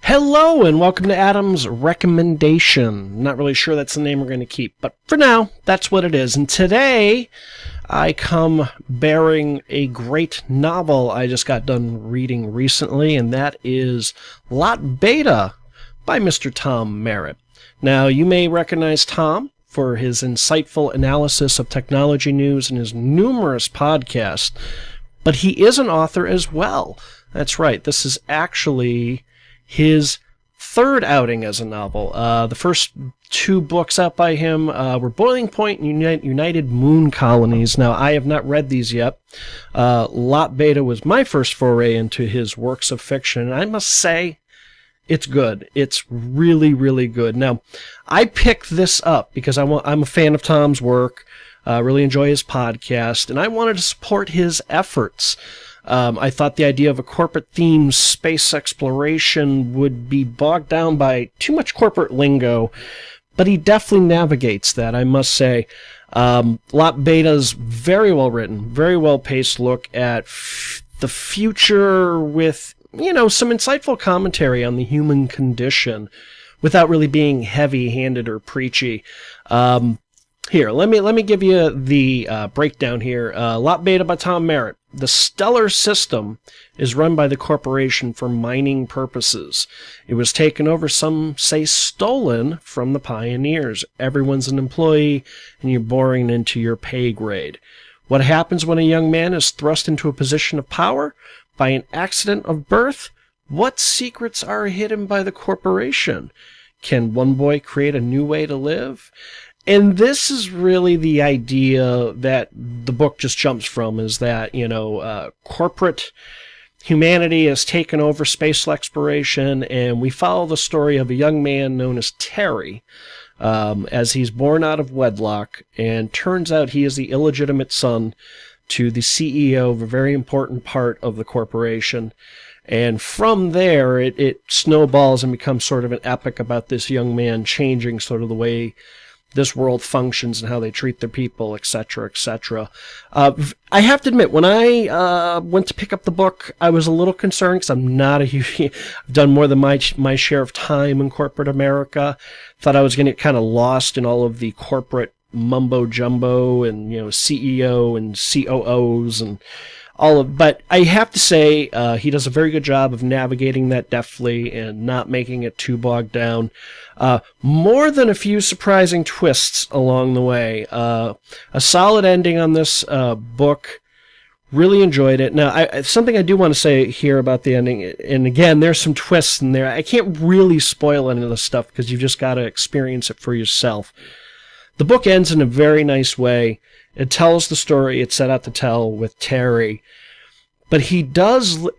Hello and welcome to Adam's Recommendation. Not really sure that's the name we're going to keep, but for now, that's what it is. And today, I come bearing a great novel I just got done reading recently, and that is Lot Beta by Mr. Tom Merritt. Now, you may recognize Tom for his insightful analysis of technology news and his numerous podcasts, but he is an author as well. That's right, this is actually his third outing as a novel. The first two books out by him were Boiling Point and United Moon Colonies. Now, I have not read these yet. Lot Beta was my first foray into his works of fiction, and I must say, it's good. It's really, really good. Now, I picked this up because I'm a fan of Tom's work, really enjoy his podcast, and I wanted to support his efforts. I thought the idea of a corporate-themed space exploration would be bogged down by too much corporate lingo, but he definitely navigates that, I must say. Lot Beta's very well written, very well-paced look at the future with, some insightful commentary on the human condition without really being heavy-handed or preachy. Here, let me give you the breakdown here. Lot Beta by Tom Merritt. The stellar system is run by the corporation for mining purposes. It was taken over, some say stolen, from the pioneers. Everyone's an employee, and you're born into your pay grade. What happens when a young man is thrust into a position of power by an accident of birth? What secrets are hidden by the corporation? Can one boy create a new way to live? And this is really the idea that the book just jumps from, is that, corporate humanity has taken over space exploration, and we follow the story of a young man known as Terry, as he's born out of wedlock, and turns out he is the illegitimate son to the CEO of a very important part of the corporation. And from there, it snowballs and becomes sort of an epic about this young man changing sort of the way this world functions and how they treat their people, etc., etc. I have to admit, when I went to pick up the book, I was a little concerned because I'm not a huge... I've done more than my share of time in corporate America. Thought I was going to get kind of lost in all of the corporate mumbo-jumbo and, CEO and COOs and all of... But I have to say, he does a very good job of navigating that deftly and not making it too bogged down. More than a few surprising twists along the way. A solid ending on this book. Really enjoyed it. Now, something I do want to say here about the ending, and again, there's some twists in there. I can't really spoil any of this stuff because you've just got to experience it for yourself. The book ends in a very nice way. It tells the story it set out to tell with Terry, but he does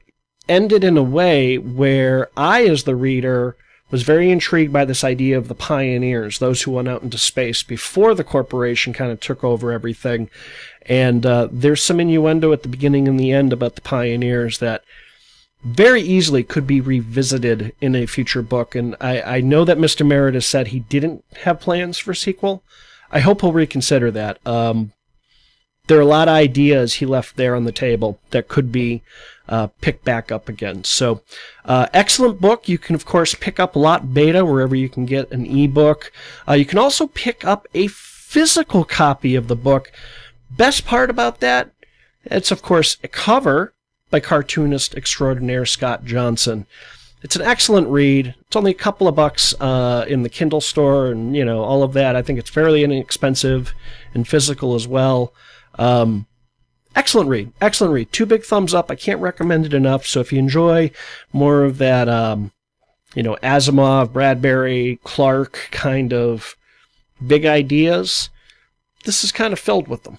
end it in a way where I, as the reader, was very intrigued by this idea of the pioneers, those who went out into space before the corporation kind of took over everything. And there's some innuendo at the beginning and the end about the pioneers that very easily could be revisited in a future book. And I know that Mr. Merritt has said he didn't have plans for a sequel. I hope he'll reconsider that. There are a lot of ideas he left there on the table that could be picked back up again. So, excellent book. You can, of course, pick up Lot Beta wherever you can get an ebook. You can also pick up a physical copy of the book. Best part about that, it's, of course, a cover by cartoonist extraordinaire Scott Johnson. It's an excellent read. It's only a couple of bucks in the Kindle store and, all of that. I think it's fairly inexpensive and physical as well. Excellent read. Excellent read. 2 big thumbs up. I can't recommend it enough. So if you enjoy more of that, Asimov, Bradbury, Clark kind of big ideas, this is kind of filled with them.